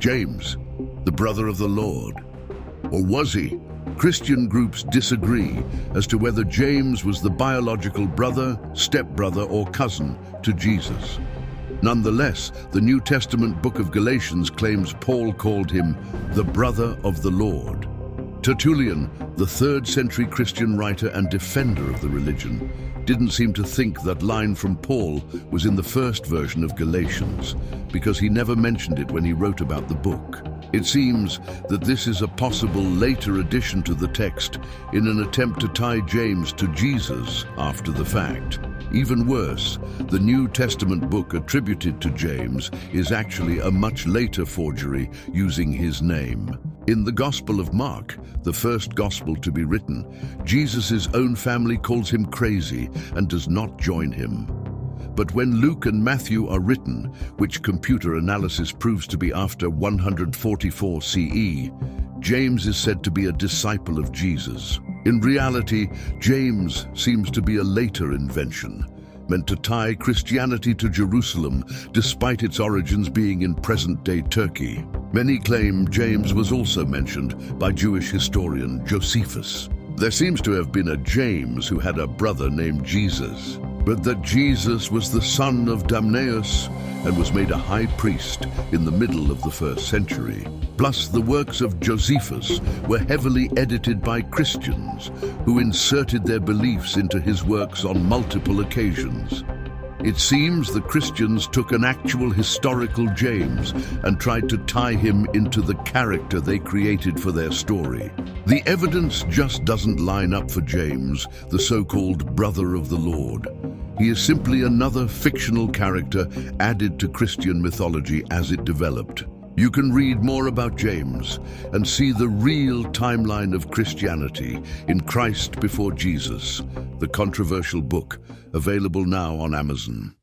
James, the brother of the Lord? Or was he? Christian groups disagree as to whether James was the biological brother, stepbrother, or cousin to Jesus. Nonetheless, the New Testament book of Galatians claims Paul called him the brother of the Lord. Tertullian, the 3rd century Christian writer and defender of the religion, didn't seem to think that line from Paul was in the first version of Galatians, because he never mentioned it when he wrote about the book. It seems that this is a possible later addition to the text in an attempt to tie James to Jesus after the fact. Even worse, the New Testament book attributed to James is actually a much later forgery using his name. In the Gospel of Mark, the first gospel to be written, Jesus' own family calls him crazy and does not join him. But when Luke and Matthew are written, which computer analysis proves to be after 144 CE, James is said to be a disciple of Jesus. In reality, James seems to be a later invention, meant to tie Christianity to Jerusalem despite its origins being in present-day Turkey. Many claim James was also mentioned by Jewish historian Josephus. There seems to have been a James who had a brother named Jesus, but that Jesus was the son of Damnaeus and was made a high priest in the middle of the 1st century. Plus, the works of Josephus were heavily edited by Christians who inserted their beliefs into his works on multiple occasions. It seems the Christians took an actual historical James and tried to tie him into the character they created for their story. The evidence just doesn't line up for James, the so-called brother of the Lord. He is simply another fictional character added to Christian mythology as it developed. You can read more about James and see the real timeline of Christianity in Christ Before Jesus, the controversial book, available now on Amazon.